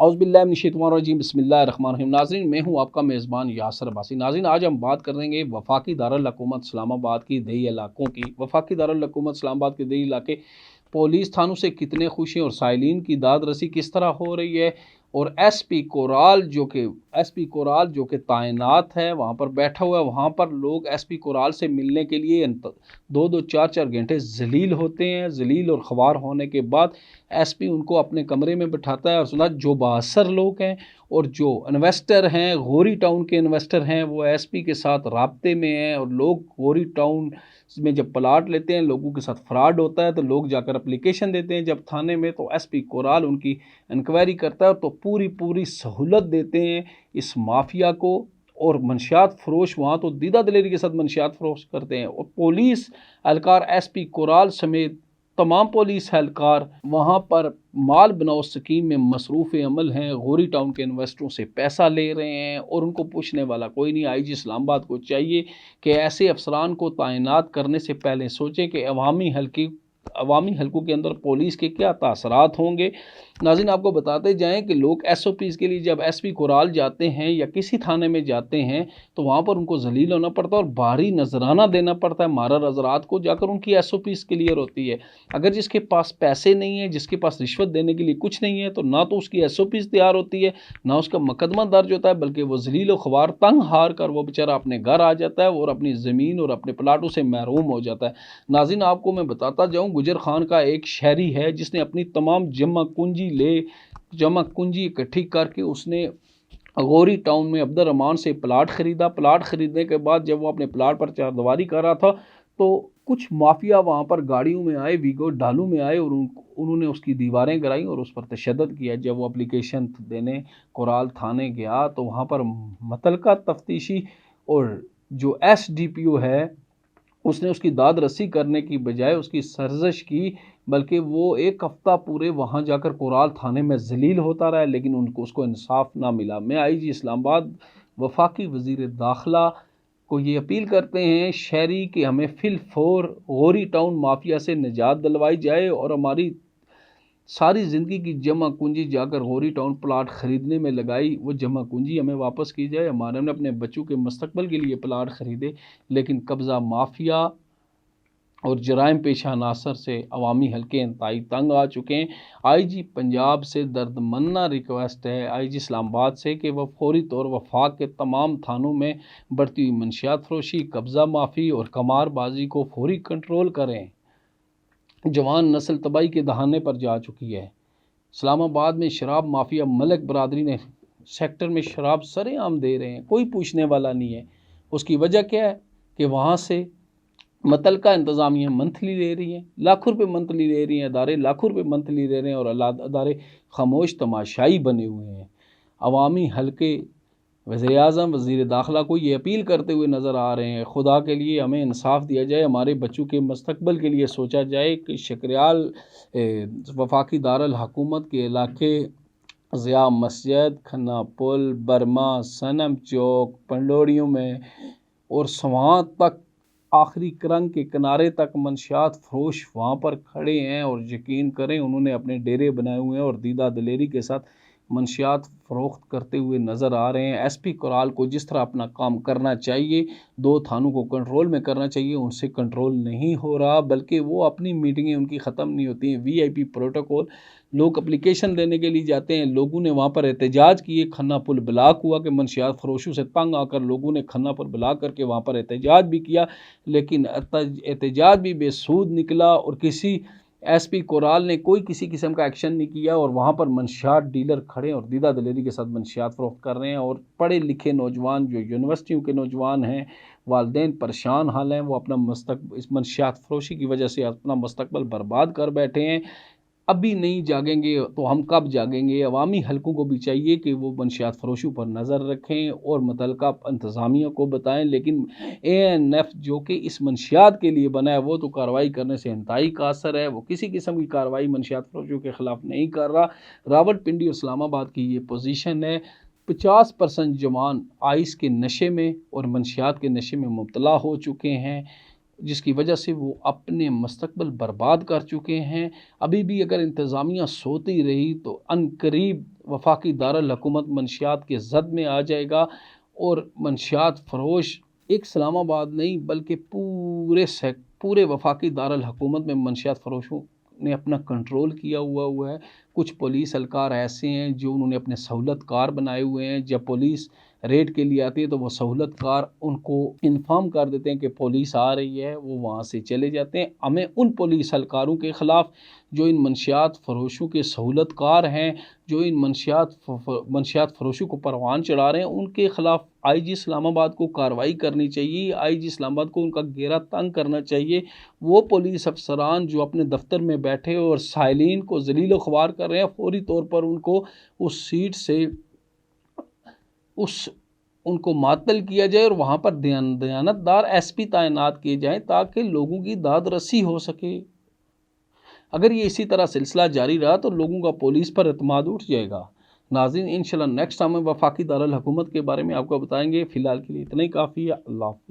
औज़ुबिल्लाहिमिनश्शैतानिर्रजीम बिस्मिल्लाहिर्रहमानिर्रहीम। नाज़रीन, मैं हूँ आपका मेज़बान यासर अब्बासी। नाज़रीन, आज हम बात करेंगे वफाकी दारुल हुकूमत इस्लामाबाद की दही इलाकों की। वफाकी दारुल हुकूमत इस्लामाबाद के दही इलाके पुलिस थानों से कितने खुश हैं और साइलिन की दाद रसी किस तरह हो रही है। और एसपी कोराल जो कि तैनात है, वहाँ पर बैठा हुआ है। वहाँ पर लोग एसपी कोराल से मिलने के लिए 2-2 4-4 घंटे जलील होते हैं। जलील और ख्वार होने के बाद एसपी उनको अपने कमरे में बिठाता है और सुना जो बासर लोग हैं और जो इन्वेस्टर हैं, गौरी टाउन के इन्वेस्टर हैं, वो एसपी के साथ राब्ते में हैं। और लोग गौरी टाउन में जब प्लाट लेते हैं, लोगों के साथ फ्रॉड होता है तो लोग जाकर एप्लीकेशन देते हैं जब थाने में, तो एसपी कोराल उनकी इंक्वायरी करता है तो पूरी पूरी सहूलत देते हैं इस माफिया को। और मंशियात फरोश वहाँ तो दीदा दिलेरी के साथ मंशियात फरोश करते हैं। और पुलिस एहलकार एसपी कोराल समेत तमाम पुलिस एहलकार वहाँ पर माल बनाओ स्कीम में मसरूफ़ अमल हैं। गौरी टाउन के इन्वेस्टरों से पैसा ले रहे हैं और उनको पूछने वाला कोई नहीं। आईजी इस्लामाबाद को चाहिए कि ऐसे अफसरान को तैनात करने से पहले सोचें कि अवामी हलकों के अंदर पुलिस के क्या तासरात होंगे। नाज़रीन, आपको बताते जाएं कि लोग एसओपीज़ के लिए जब एसपी कोराल जाते हैं या किसी थाने में जाते हैं तो वहाँ पर उनको जलील होना पड़ता है और भारी नजराना देना पड़ता है। मारर हजरात को जाकर उनकी एसओपीज़ क्लियर होती है। अगर जिसके पास पैसे नहीं है, जिसके पास रिश्वत देने के लिए कुछ नहीं है, तो ना तो उसकी एसओपीज़ तैयार होती है, ना उसका मुकदमा दर्ज होता है, बल्कि वो जलील व ख्वार तंग हार कर वो बेचारा अपने घर आ जाता है और अपनी ज़मीन और अपने प्लाटों से महरूम हो जाता है। नाज़रीन, आपको मैं बताता जाऊँ, गुजर खान का एक शहरी है जिसने अपनी तमाम जमा कुंजी इकट्ठी करके उसने गौरी टाउन में अब्दुर्रहमान से प्लाट ख़रीदा। प्लाट ख़रीदने के बाद जब वो अपने प्लाट पर चारदीवारी कर रहा था तो कुछ माफिया वहाँ पर गाड़ियों में आए, वीगो ढालू में आए और उन्होंने उसकी दीवारें गिराई और उस पर तशद्दुद किया। जब वो एप्लीकेशन देने कोराल थाने गया तो वहाँ पर मुतलका तफ्तीशी और जो एसडीपीओ है उसने उसकी दाद रसी करने की बजाय उसकी सरजश की, बल्कि वो एक हफ्ता पूरे वहाँ जाकर कोराल थाने में जलील होता रहा, लेकिन उसको इंसाफ ना मिला। मैं आईजी इस्लामाबाद वफाकी वज़ीर दाखिला को ये अपील करते हैं शहरी कि हमें फिलफोर गौरी टाउन माफिया से निजात दिलवाई जाए और हमारी सारी ज़िंदगी की जमा पूंजी जाकर गौरी टाउन प्लाट ख़रीदने में लगाई, वो जमा पूंजी हमें वापस की जाए। हमने अपने बच्चों के मुस्तकबिल के लिए प्लाट ख़रीदे, लेकिन कब्ज़ा माफिया और जराइम पेशा अनासर से अवामी हल्के इंतहाई तंग आ चुके हैं। आईजी पंजाब से दर्दमंदा रिक्वेस्ट है आईजी इस्लामाबाद से कि वह फौरी तौर वफाक के तमाम थानों में बढ़ती हुई मंशियात फरोशी, कब्ज़ा माफ़ी और कमारबाजी को फौरी कंट्रोल करें। जवान नस्ल तबाही के दहाने पर जा चुकी है। इस्लामाबाद में शराब माफिया मलिक बरादरी ने सेक्टर में शराब सरेआम दे रहे हैं, कोई पूछने वाला नहीं है। उसकी वजह क्या है कि वहाँ से मुतलका इंतज़ामिया मंथली ले रही है, लाखों रुपये मंथली ले रही हैं, अदारे लाखों रुपये मंथली ले रहे हैं और अदारे खामोश तमाशाई बने हुए हैं। अवामी हल्के वज़ीर आज़म वज़ीर दाखिला को ये अपील करते हुए नज़र आ रहे हैं, खुदा के लिए हमें इंसाफ दिया जाए, हमारे बच्चों के मुस्तकबिल के लिए सोचा जाए कि शकरियाल वफाकी दारुल हुकूमत के इलाके ज़िया मस्जिद, खन्ना पुल, बर्मा, सनम चौक, पंडोरियों में और स्वां तक आखिरी करंग के किनारे तक मंशियात फरोश वहाँ पर खड़े हैं। और यकीन करें, उन्होंने अपने डेरे बनाए हुए हैं और दीदा दिलेरी के साथ मंशियात फ़रोख्त करते हुए नज़र आ रहे हैं। एसपी कोराल को जिस तरह अपना काम करना चाहिए, 2 थानों को कंट्रोल में करना चाहिए, उनसे कंट्रोल नहीं हो रहा, बल्कि वो अपनी मीटिंगें उनकी ख़त्म नहीं होती हैं। वीआईपी प्रोटोकॉल, लोग एप्लीकेशन देने के लिए जाते हैं, लोगों ने वहाँ पर एहतजाज किए, खन्ना पुल ब्लॉक हुआ कि मंशियात फरोशों से तंग आकर लोगों ने खन्ना पुल ब्लॉक करके वहाँ पर एहतजाज भी किया, लेकिन एहतजाज भी बेसूद निकला और किसी एसपी कोराल ने कोई किसी किस्म का एक्शन नहीं किया। और वहाँ पर मंशियात डीलर खड़े और दीदा दिलेरी के साथ मंशियात फ़रोख्त कर रहे हैं। और पढ़े लिखे नौजवान जो यूनिवर्सिटियों के नौजवान हैं, वालिदैन परेशान हाल हैं, वो अपना इस मंशियात फरोशी की वजह से अपना मुस्तकबिल बर्बाद कर बैठे हैं। अभी नहीं जागेंगे तो हम कब जागेंगे। अवामी हलकों को भी चाहिए कि वो मंशियात फरोशों पर नज़र रखें और मुतलका इंतज़ामिया को बताएं, लेकिन एएनएफ जो कि इस मंशियात के लिए बना है वो तो कार्रवाई करने से इंतहाई कासर है। वो किसी किस्म की कार्रवाई मंशियात फरोशों के ख़िलाफ़ नहीं कर रहा। रावलपिंडी और इस्लामाबाद की ये पोजीशन है। 50% जवान आइस के नशे में और मंशियात के नशे में मुब्तला हो चुके हैं। जिसकी वजह से वो अपने मुस्तकबिल बर्बाद कर चुके हैं। अभी भी अगर इंतज़ामिया सोती रही तो अनकरीब वफाकी दारुल हुकूमत मंशियात के ज़द में आ जाएगा और मंशियात फ़रोश एक इस्लामाबाद नहीं बल्कि पूरे वफाकी दारुल हुकूमत में मंशियात फ़रोशों ने अपना कंट्रोल किया हुआ है। कुछ पुलिस एहलकार ऐसे हैं जो उन्होंने अपने सहूलत कार बनाए हुए हैं। जब पुलिस रेड के लिए आती है तो वो सहूलत कार उनको इन्फॉर्म कर देते हैं कि पुलिस आ रही है, वो वहाँ से चले जाते हैं। हमें उन पुलिस एहलकारों के ख़िलाफ़ जो इन मंशियात फ़रोशों के सहूलत कार हैं, जो इन मंशियात फ़रोशों को परवान चढ़ा रहे हैं, उनके ख़िलाफ़ IG इस्लामाबाद को कार्रवाई करनी चाहिए। IG इस्लामाबाद को उनका घेरा तंग करना चाहिए। वो पुलिस अफसरान जो अपने दफ्तर में बैठे और साइलिन को ज़लील व ख्वार कर रहे हैं, फौरी तौर पर उनको उस सीट से उनको मातल किया जाए और वहाँ पर दयानतदार SP तैनात किए जाएँ ताकि लोगों की दाद रसी हो सके। अगर ये इसी तरह सिलसिला जारी रहा तो लोगों का पुलिस पर एतमाद उठ जाएगा। नाज़रीन, इंशाल्लाह नेक्स्ट टाइम वफाकी दारुल हुकूमत के बारे में आपको बताएंगे। फ़िलहाल के लिए इतना ही काफ़ी है। अल्लाह हाफ़िज़।